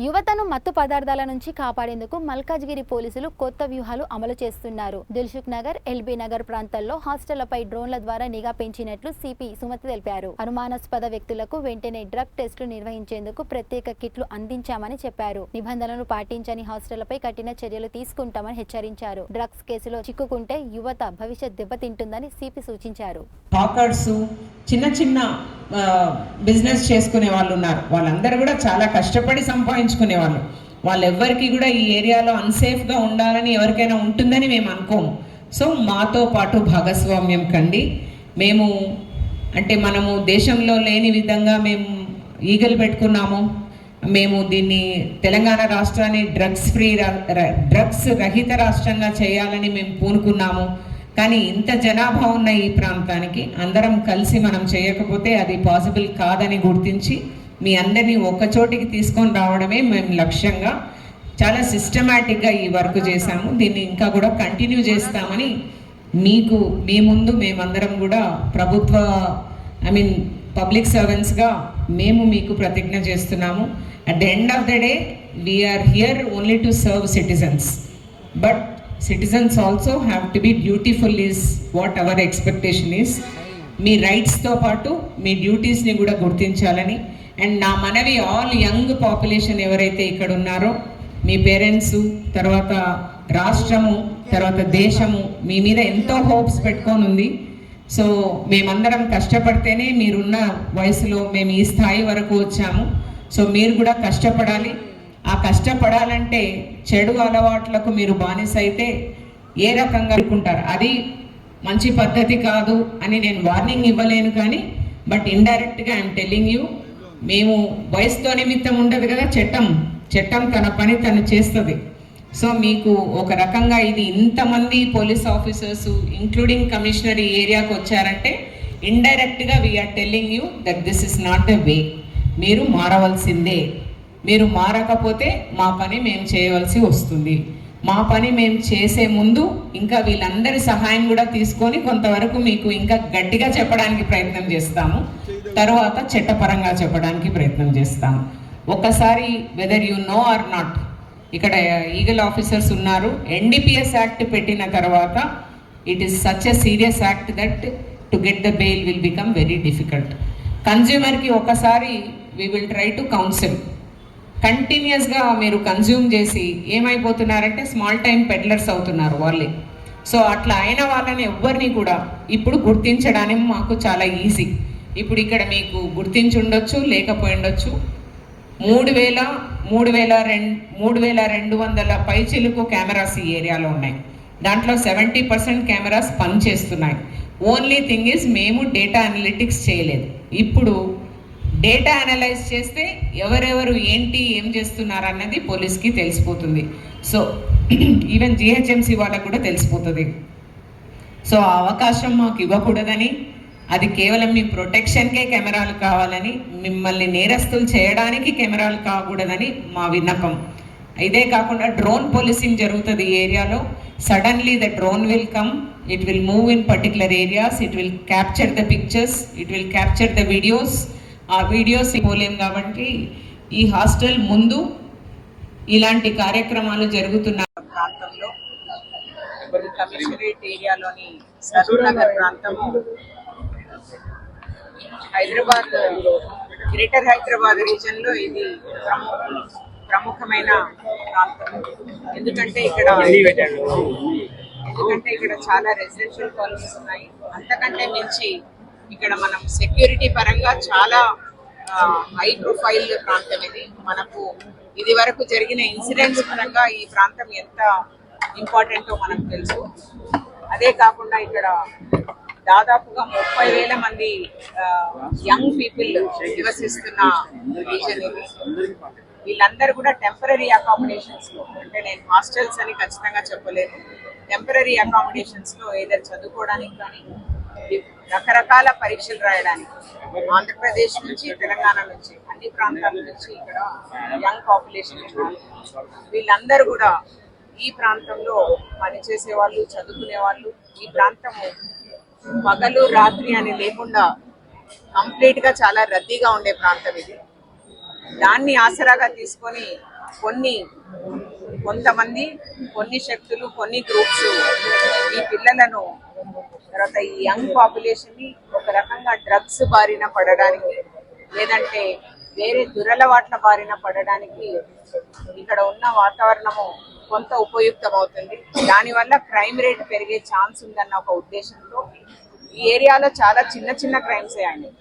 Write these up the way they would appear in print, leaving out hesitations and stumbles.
యువతను మత్తు పదార్థాల నుంచి కాపాడేందుకు మల్కాజ్గిరి పోలీసులు కొత్త వ్యూహాలు అమలు చేస్తున్నారు. దిల్సుఖ్ నగర్, ఎల్బీ నగర్ ప్రాంతాల్లో హాస్టళ్లపై డ్రోన్ల ద్వారా నిఘా పెంచినట్లు సిపి సుమతి తెలిపారు. అనుమానాస్పద వ్యక్తులకు వెంటనే డ్రగ్ టెస్టులు నిర్వహించేందుకు ప్రత్యేక కిట్లు అందించామని చెప్పారు. నిబంధనలు పాటించని హాస్టళ్లపై కఠిన చర్యలు తీసుకుంటామని హెచ్చరించారు. డ్రగ్స్ కేసులో చిక్కుకుంటే యువత భవిష్యత్ దెబ్బతింటుందని సిపి సూచించారు. చిన్న చిన్న బిజినెస్ చేసుకునే వాళ్ళు ఉన్నారు. వాళ్ళందరూ కూడా చాలా కష్టపడి సంపాదించుకునే వాళ్ళు ఎవ్వరికి కూడా ఈ ఏరియాలో అన్సేఫ్గా ఉండాలని ఎవరికైనా ఉంటుందని మేము అనుకోము. సో మాతో పాటు భాగస్వామ్యం కండి. మనము దేశంలో లేని విధంగా మేము ఈగలు పెట్టుకున్నాము. మేము దీన్ని తెలంగాణ రాష్ట్రాన్ని డ్రగ్స్ రహిత రాష్ట్రంగా చేయాలని మేము పూనుకున్నాము. కానీ ఇంత జనాభా ఉన్న ఈ ప్రాంతానికి అందరం కలిసి మనం చేయకపోతే అది పాసిబుల్ కాదని గుర్తించి మీ అందరినీ ఒక్కచోటికి తీసుకొని రావడమే మేము లక్ష్యంగా చాలా సిస్టమేటిక్గా ఈ వర్క్ చేశాము. దీన్ని ఇంకా కూడా కంటిన్యూ చేస్తామని మీ ముందు మేమందరం కూడా పబ్లిక్ సర్వెంట్స్గా మేము మీకు ప్రతిజ్ఞ చేస్తున్నాము. At the end of the day we're here only to serve citizens, but citizens also have to be dutiful is what our expectation is. మీ రైట్స్తో పాటు మీ డ్యూటీస్ని కూడా గుర్తించాలని అండ్ నా మనవి ఆల్ యంగ్ పాపులేషన్ ఎవరైతే ఇక్కడ ఉన్నారో మీ పేరెంట్స్, తర్వాత రాష్ట్రము, తర్వాత దేశము మీ మీద ఎంతో హోప్స్ పెట్టుకొని ఉంది. సో మేమందరం కష్టపడితేనే మీరున్న వయసులో మేము ఈ స్థాయి వరకు వచ్చాము. సో మీరు కూడా కష్టపడాలి. ఆ కష్టపడాలంటే చెడు అలవాట్లకు మీరు బానిస అయితే ఏ రకంగా అనుకుంటారు, అది మంచి పద్ధతి కాదు అని నేను వార్నింగ్ ఇవ్వలేను. కానీ బట్ ఇండైరెక్ట్గా ఐఎమ్ టెల్లింగ్ యూ, మేము వయసుతో నిమిత్తం ఉండదు కదా, చట్టం తన పని తను చేస్తుంది. సో మీకు ఒక రకంగా ఇది ఇంతమంది పోలీస్ ఆఫీసర్స్ ఇంక్లూడింగ్ కమిషనర్ ఈ ఏరియాకి వచ్చారంటే ఇండైరెక్ట్గా we're telling you that this is not the way. మీరు మారవలసిందే. మీరు మారకపోతే మా పని మేము చేయవలసి వస్తుంది. మా పని మేము చేసే ముందు ఇంకా వీళ్ళందరి సహాయం కూడా తీసుకొని కొంతవరకు మీకు ఇంకా గట్టిగా చెప్పడానికి ప్రయత్నం చేస్తాము. తర్వాత చట్టపరంగా చెప్పడానికి ప్రయత్నం చేస్తాము. ఒక్కసారి whether you know or not, ఇక్కడ ఈగల్ ఆఫీసర్స్ ఉన్నారు. ఎన్డీపీఎస్ యాక్ట్ పెట్టిన తర్వాత it is such a serious act that to get the bail will become very difficult. కన్జ్యూమర్కి ఒకసారి we will try to counsel. కంటిన్యూస్గా మీరు కన్జ్యూమ్ చేసి ఏమైపోతున్నారంటే స్మాల్ టైం పెడ్లర్స్ అవుతున్నారు వాళ్ళే. సో అట్లా అయిన వాళ్ళని ఎవ్వరిని కూడా ఇప్పుడు గుర్తించడానికి మాకు చాలా ఈజీ. ఇప్పుడు ఇక్కడ మీకు గుర్తించి ఉండొచ్చు, లేకపోయి ఉండొచ్చు. 3,200 పైచిలుకు కెమెరాస్ ఈ ఏరియాలో ఉన్నాయి. దాంట్లో 70% కెమెరాస్ పనిచేస్తున్నాయి. ఓన్లీ థింగ్ ఈజ్ మేము డేటా అనలిటిక్స్ చేయలేదు. ఇప్పుడు డేటా అనలైజ్ చేస్తే ఎవరెవరు ఏం చేస్తున్నారు అన్నది పోలీస్కి తెలిసిపోతుంది. సో ఈవెన్ జిహెచ్ఎంసీ వాళ్ళకు కూడా తెలిసిపోతుంది. సో ఆ అవకాశం మాకు ఇవ్వకూడదని, అది కేవలం మీ ప్రొటెక్షన్కే కెమెరాలు కావాలని, మిమ్మల్ని నేరస్తులు చేయడానికి కెమెరాలు కాకూడదని మా విన్నపం. ఇదే కాకుండా డ్రోన్ పోలీసింగ్ జరుగుతుంది ఈ ఏరియాలో. Suddenly the drone will come, it will move in particular areas, it will capture the pictures, it will capture the videos. ఆ వీడియోస్ పోలేం కాబట్టి ఈ హాస్టల్ ముందు ఇలాంటి కార్యక్రమాలు జరుగుతున్న ప్రాంతంలో కమిషనరేట్ ఏరియాలోని సరూర్నగర్ ప్రాంతము గ్రేటర్ హైదరాబాద్ రీజన్లో ఇది ప్రముఖమైన ప్రాంతం. ఎందుకంటే ఇక్కడ చాలా రెసిడెన్షియల్ కాలనీస్ ఉన్నాయి. అంతకంటే మించి ఇక్కడ మనం సెక్యూరిటీ పరంగా చాలా హై ప్రొఫైల్ ప్రాంతం ఇది. మనకు ఇది వరకు జరిగిన ఇన్సిడెంట్స్ పరంగా ఈ ప్రాంతం ఎంత ఇంపార్టెంటో మనకు తెలుసు. అదే కాకుండా ఇక్కడ దాదాపుగా 30,000 మంది యంగ్ పీపుల్ నివసిస్తున్న రీజన్ ఇది. వీళ్ళందరూ కూడా టెంపరీ అకామిడేషన్స్లో, అంటే నేను హాస్టల్స్ అని ఖచ్చితంగా చెప్పలేను, టెంపరీ అకామిడేషన్స్లో ఏదో చదువుకోవడానికి కానీ రకరకాల పరీక్షలు రాయడానికి ఆంధ్రప్రదేశ్ నుంచి, తెలంగాణ నుంచి, అన్ని ప్రాంతాల నుంచి ఇక్కడ యంగ్ పాపులేషన్ వీళ్ళందరూ కూడా ఈ ప్రాంతంలో పనిచేసే వాళ్ళు, చదువుకునే వాళ్ళు. ఈ ప్రాంతము పగలు రాత్రి అని లేకుండా కంప్లీట్గా చాలా రద్దీగా ఉండే ప్రాంతం ఇది. దాన్ని ఆసరాగా తీసుకొని కొంతమంది కొన్ని శక్తులు కొన్ని గ్రూప్స్ ఈ పిల్లలను తర్వాత ఈ యంగ్ పాపులేషన్ ని ఒక రకంగా డ్రగ్స్ బారిన పడడానికి లేదంటే వేరే దురలవాట్ల బారిన పడడానికి ఇక్కడ ఉన్న వాతావరణము కొంత ఉపయుక్తమవుతుంది. దానివల్ల క్రైమ్ రేట్ పెరిగే ఛాన్స్ ఉందన్న ఒక ఉద్దేశంతో ఈ ఏరియాలో చాలా చిన్న చిన్న క్రైమ్స్ అయినాయి.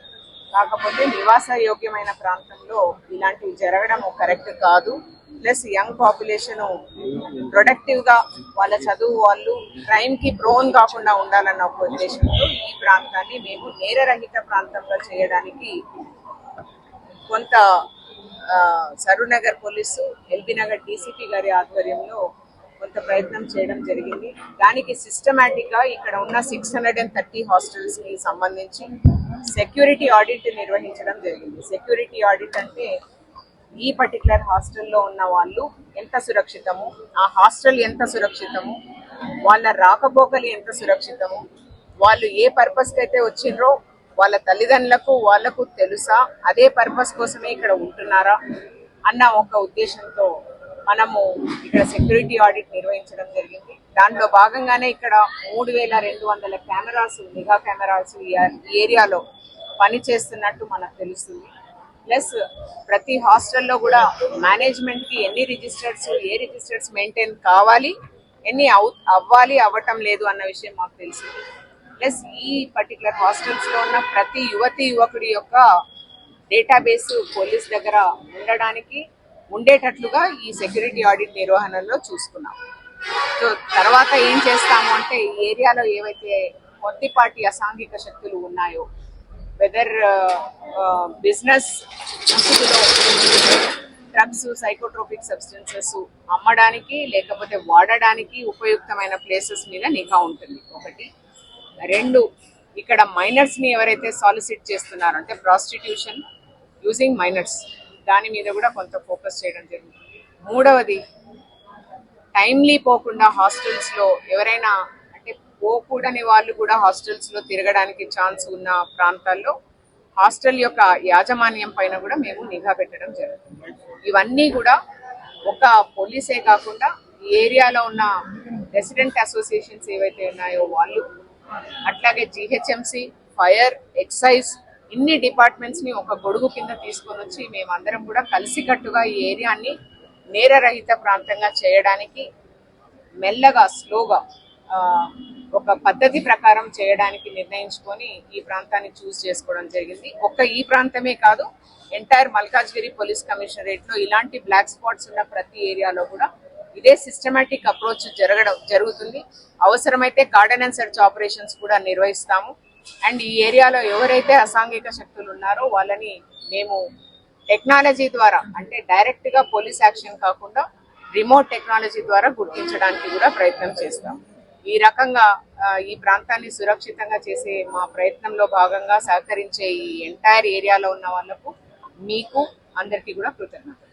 కాకపోతే నివాస యోగ్యమైన ప్రాంతంలో ఇలాంటివి జరగడం కరెక్ట్ కాదు. ప్లస్ యంగ్ పాపులేషన్ ప్రొడక్టివ్ గా వాళ్ళ చదువు వాళ్ళు క్రైమ్ కి ప్రోన్ కాకుండా ఉండాలన్న ఒక ఉద్దేశంతో ఈ ప్రాంతాన్ని మేము నేరరహిత ప్రాంతంగా చేయడానికి కొంత Saroornagar police, LB Nagar DCP గారి ఆధ్వర్యంలో కొంత ప్రయత్నం చేయడం జరిగింది. దానికి సిస్టమేటిక్ గా ఇక్కడ ఉన్న 630 హాస్టల్స్ కి సంబంధించి సెక్యూరిటీ ఆడిట్ నిర్వహించడం జరిగింది. సెక్యూరిటీ ఆడిట్ అంటే ఈ పర్టికులర్ హాస్టల్లో ఉన్న వాళ్ళు ఎంత సురక్షితము, ఆ హాస్టల్ ఎంత సురక్షితము, వాళ్ళ రాకపోకలు ఎంత సురక్షితము, వాళ్ళు ఏ పర్పస్ కి అయితే వచ్చిండ్రో వాళ్ళ తల్లిదండ్రులకు వాళ్ళకు తెలుసా, అదే పర్పస్ కోసమే ఇక్కడ ఉంటున్నారా అన్న ఒక ఉద్దేశంతో మనము ఇక్కడ సెక్యూరిటీ ఆడిట్ నిర్వహించడం జరిగింది. దాంట్లో భాగంగానే ఇక్కడ 3200 కెమెరాస్, నిఘా కెమెరాస్ ఈ ఏరియాలో పనిచేస్తున్నట్టు మనకు తెలుస్తుంది. ప్లస్ ప్రతి హాస్టల్లో కూడా మేనేజ్మెంట్ కి ఎన్ని రిజిస్టర్స్, ఏ రిజిస్టర్స్ మెయింటైన్ కావాలి, ఎన్ని అవ్వాలి, అవ్వటం లేదు అన్న విషయం మాకు తెలిసింది. ప్లస్ ఈ పర్టికులర్ హాస్టల్స్ లో ఉన్న ప్రతి యువకుడి యొక్క డేటాబేస్ పోలీస్ దగ్గర ఉండేటట్లుగా ఈ సెక్యూరిటీ ఆడిట్ నిర్వహణలో చూసుకున్నాం. సో తర్వాత ఏం చేస్తాము అంటే ఈ ఏరియాలో ఏవైతే కొద్దిపాటి అసాంఘిక శక్తులు ఉన్నాయో, వెదర్ బిజినెస్ ముసుగులో డ్రగ్స్, సైకోట్రోపిక్ సబ్స్టెన్సెస్ అమ్మడానికి లేకపోతే వాడడానికి ఉపయుక్తమైన ప్లేసెస్ మీద నిఘా ఉంటుంది. 1. 2, ఇక్కడ మైనర్స్ ని ఎవరైతే సాలిసిట్ చేస్తున్నారో అంటే ప్రాస్టిట్యూషన్ యూజింగ్ మైనర్స్, దాని మీద కూడా కొంత ఫోకస్ చేయడం జరిగింది. 3వది టైమ్లీ పోకుండా హాస్టల్స్ లో ఎవరైనా అంటే పోకూడని వాళ్ళు కూడా హాస్టల్స్ లో తిరగడానికి ఛాన్స్ ఉన్న ప్రాంతాల్లో హాస్టల్ యొక్క యాజమాన్యం పైన కూడా మేము నిఘా పెట్టడం జరుగుతుంది. ఇవన్నీ కూడా ఒక పోలీసే కాకుండా ఈ ఏరియాలో ఉన్న రెసిడెంట్ అసోసియేషన్స్ ఏవైతే ఉన్నాయో వాళ్ళు, అట్లాగే జిహెచ్ఎంసి, ఫైర్, ఎక్సైజ్, ఇన్ని డిపార్ట్మెంట్స్ ని ఒక గొడుగు కింద తీసుకొని వచ్చి మేమందరం కూడా కలిసికట్టుగా ఈ ఏరియాని నేరరహిత ప్రాంతంగా చేయడానికి మెల్లగా స్లోగా ఒక పద్ధతి ప్రకారం చేయడానికి నిర్ణయించుకొని ఈ ప్రాంతాన్ని చూస్ చేసుకోవడం జరిగింది. ఈ ప్రాంతమే కాదు, ఎంటైర్ మల్కాజ్గిరి పోలీస్ కమిషనరేట్ లో ఇలాంటి బ్లాక్ స్పాట్స్ ఉన్న ప్రతి ఏరియాలో కూడా ఇదే సిస్టమేటిక్ అప్రోచ్ జరుగుతుంది. అవసరమైతే కార్డన్ అండ్ సెర్చ్ ఆపరేషన్స్ కూడా నిర్వహిస్తాము. అండ్ ఈ ఏరియాలో ఎవరైతే అసాంఘిక శక్తులు ఉన్నారో వాళ్ళని మేము టెక్నాలజీ ద్వారా అంటే డైరెక్ట్ గా పోలీస్ యాక్షన్ కాకుండా రిమోట్ టెక్నాలజీ ద్వారా గుర్తించడానికి కూడా ప్రయత్నం చేస్తాం. ఈ రకంగా ఈ ప్రాంతాన్ని సురక్షితంగా చేసే మా ప్రయత్నంలో భాగంగా సహకరించే ఈ ఎంటైర్ ఏరియాలో ఉన్న వాళ్లకు మీకు అందరికీ కూడా కృతజ్ఞతలు.